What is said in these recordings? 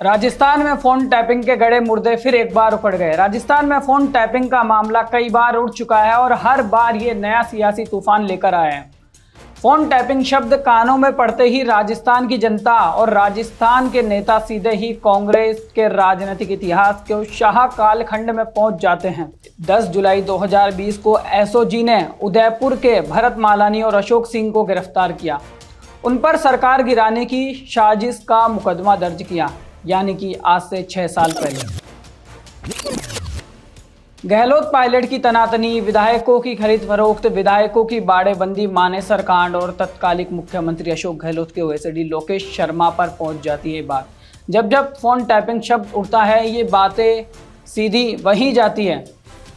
राजस्थान में phone tapping के गड़े मुर्दे फिर एक बार उखड़ गए। राजस्थान में फोन टैपिंग का मामला कई बार उठ चुका है और हर बार ये नया सियासी तूफान लेकर आया है। फोन टैपिंग शब्द कानों में पड़ते ही राजस्थान की जनता और राजस्थान के नेता सीधे ही कांग्रेस के राजनीतिक इतिहास के शाह कालखंड में पहुंच जाते हैं। 10 जुलाई 2020 को एसओजी ने उदयपुर के भरत मालानी और अशोक सिंह को गिरफ्तार किया। उन पर सरकार गिराने की साजिश का मुकदमा दर्ज किया, यानी कि आज से 6 साल पहले। गहलोत पायलट की तनातनी, विधायकों की खरीद फरोख्त, विधायकों की बाड़ेबंदी, मानेसर कांड और तत्कालिक मुख्यमंत्री अशोक गहलोत के ओएसडी लोकेश शर्मा पर पहुंच जाती है बात। जब जब फोन टैपिंग शब्द उठता है ये बातें सीधी वहीं जाती है।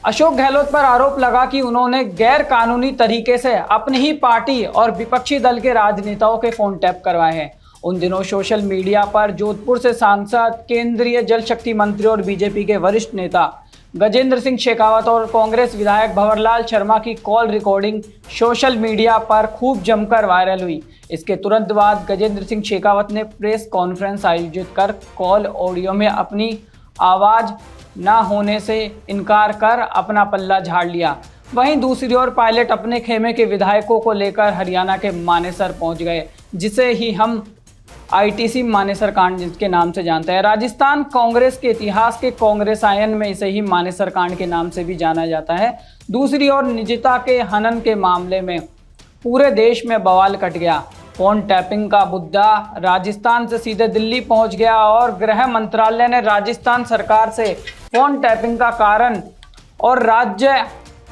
अशोक गहलोत पर आरोप लगा कि उन्होंने गैर कानूनी तरीके से अपनी ही पार्टी और विपक्षी दल के राजनेताओं के फोन टैप करवाए हैं। उन दिनों सोशल मीडिया पर जोधपुर से सांसद, केंद्रीय जल शक्ति मंत्री और बीजेपी के वरिष्ठ नेता गजेंद्र सिंह शेखावत और कांग्रेस विधायक भंवरलाल शर्मा की कॉल रिकॉर्डिंग सोशल मीडिया पर खूब जमकर वायरल हुई। इसके तुरंत बाद गजेंद्र सिंह शेखावत ने प्रेस कॉन्फ्रेंस आयोजित कर कॉल ऑडियो में अपनी आवाज़ न होने से इनकार कर अपना पल्ला झाड़ लिया। वहीं दूसरी ओर पायलट अपने खेमे के विधायकों को लेकर हरियाणा के मानेसर पहुंच गए, जिसे ही हम आईटीसी मानेसर कांड के नाम से जानते हैं। राजस्थान कांग्रेस के इतिहास के कांग्रेस आयन में इसे ही मानेसर कांड के नाम से भी जाना जाता है। दूसरी ओर निजता के हनन के मामले में पूरे देश में बवाल कट गया। फोन टैपिंग का मुद्दा राजस्थान से सीधे दिल्ली पहुंच गया और गृह मंत्रालय ने राजस्थान सरकार से फोन टैपिंग का कारण और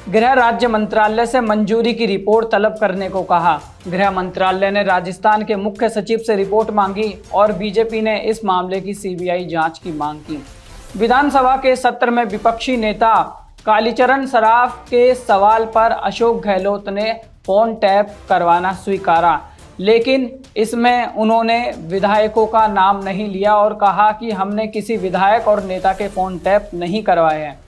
गृह राज्य मंत्रालय से मंजूरी की रिपोर्ट तलब करने को कहा। गृह मंत्रालय ने राजस्थान के मुख्य सचिव से रिपोर्ट मांगी और बीजेपी ने इस मामले की सीबीआई जांच की मांग की। विधानसभा के सत्र में विपक्षी नेता कालीचरण सराफ के सवाल पर अशोक गहलोत ने फोन टैप करवाना स्वीकारा, लेकिन इसमें उन्होंने विधायकों का नाम नहीं लिया और कहा कि हमने किसी विधायक और नेता के फोन टैप नहीं करवाए हैं।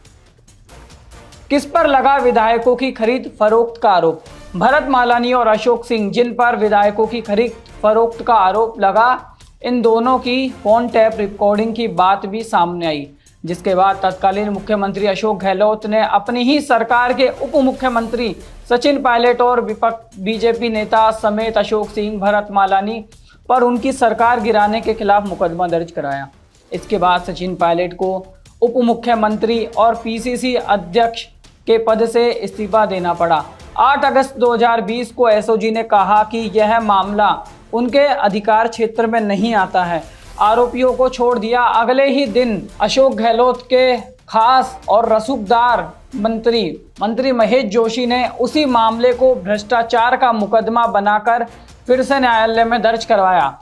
किस पर लगा विधायकों की खरीद फरोख्त का आरोप? भरत मालानी और अशोक सिंह, जिन पर विधायकों की खरीद फरोख्त का आरोप लगा, इन दोनों की फोन टैप रिकॉर्डिंग की बात भी सामने आई, जिसके बाद तत्कालीन मुख्यमंत्री अशोक गहलोत ने अपनी ही सरकार के उप मुख्यमंत्री सचिन पायलट और बीजेपी नेता समेत अशोक सिंह, भरत मालानी पर उनकी सरकार गिराने के खिलाफ मुकदमा दर्ज कराया। इसके बाद सचिन पायलट को उप मुख्यमंत्री और पीसीसी अध्यक्ष के पद से इस्तीफा देना पड़ा। 8 अगस्त 2020 को एसओजी ने कहा कि यह मामला उनके अधिकार क्षेत्र में नहीं आता है, आरोपियों को छोड़ दिया। अगले ही दिन अशोक गहलोत के खास और रसूखदार मंत्री महेश जोशी ने उसी मामले को भ्रष्टाचार का मुकदमा बनाकर फिर से न्यायालय में दर्ज करवाया।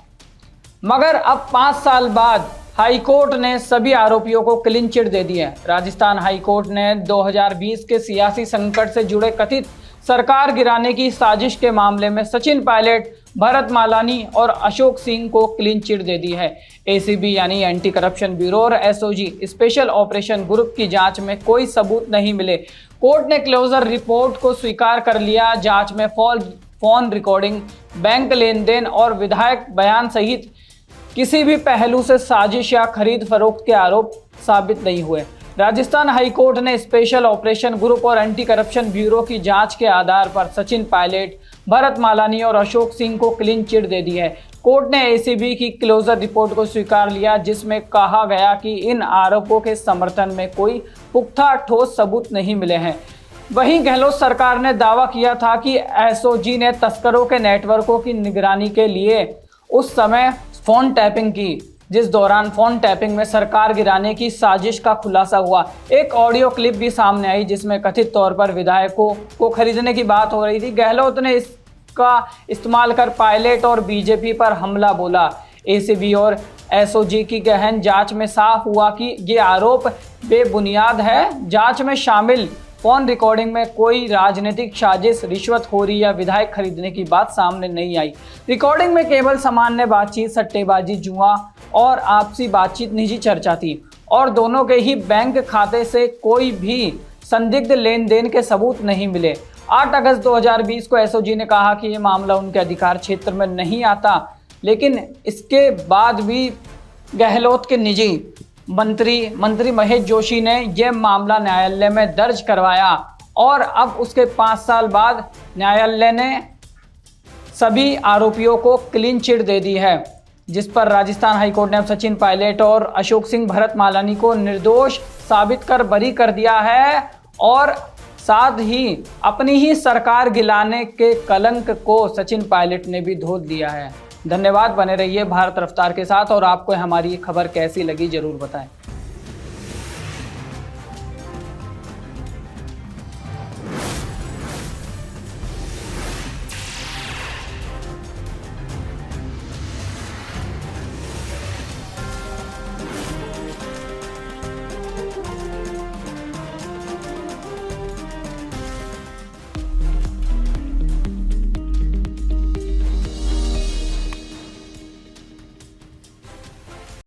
मगर अब 5 साल बाद हाईकोर्ट ने सभी आरोपियों को क्लीन चिट दे दी है। राजस्थान हाईकोर्ट ने 2020 के सियासी संकट से जुड़े कथित सरकार गिराने की साजिश के मामले में सचिन पायलट, भरत मालानी और अशोक सिंह को क्लीन चिट दे दी है। एसीबी यानी एंटी करप्शन ब्यूरो और एसओजी स्पेशल ऑपरेशन ग्रुप की जांच में कोई सबूत नहीं मिले। कोर्ट ने क्लोजर रिपोर्ट को स्वीकार कर लिया। जांच में फोन रिकॉर्डिंग, बैंक लेन देन और विधायक बयान सहित किसी भी पहलू से साजिश या खरीद फरोख्त के आरोप साबित नहीं हुए। राजस्थान हाईकोर्ट ने स्पेशल ऑपरेशन ग्रुप और एंटी करप्शन ब्यूरो की जांच के आधार पर सचिन पायलट, भरत मालानी और अशोक सिंह को क्लीन चिट दे दी है। कोर्ट ने एसीबी की क्लोजर रिपोर्ट को स्वीकार लिया, जिसमें कहा गया कि इन आरोपों के समर्थन में कोई पुख्ता ठोस सबूत नहीं मिले हैं। वहीं गहलोत सरकार ने दावा किया था कि एसओजी ने तस्करों के नेटवर्कों की निगरानी के लिए उस समय फोन टैपिंग की, जिस दौरान फोन टैपिंग में सरकार गिराने की साजिश का खुलासा हुआ। एक ऑडियो क्लिप भी सामने आई जिसमें कथित तौर पर विधायकों को खरीदने की बात हो रही थी। गहलोत ने इसका इस्तेमाल कर पायलट और बीजेपी पर हमला बोला। एसीबी और एसओजी की गहन जांच में साफ हुआ कि ये आरोप बेबुनियाद है। जांच में शामिल फोन रिकॉर्डिंग में कोई राजनीतिक साजिश, रिश्वतखोरी या विधायक खरीदने की बात सामने नहीं आई। रिकॉर्डिंग में केवल सामान्य बातचीत, सट्टेबाजी, जुआ और आपसी बातचीत, निजी चर्चा थी और दोनों के ही बैंक खाते से कोई भी संदिग्ध लेन देन के सबूत नहीं मिले। 8 अगस्त 2020 को एसओजी ने कहा कि ये मामला उनके अधिकार क्षेत्र में नहीं आता, लेकिन इसके बाद भी गहलोत के निजी मंत्री महेश जोशी ने यह मामला न्यायालय में दर्ज करवाया और अब उसके 5 साल बाद न्यायालय ने सभी आरोपियों को क्लीन चिट दे दी है, जिस पर राजस्थान हाईकोर्ट ने अब सचिन पायलट और अशोक सिंह भरत मालानी को निर्दोष साबित कर बरी कर दिया है और साथ ही अपनी ही सरकार गिलाने के कलंक को सचिन पायलट ने भी धो दिया है। धन्यवाद, बने रहिए भारत रफ्तार के साथ और आपको हमारी ये खबर कैसी लगी जरूर बताएं।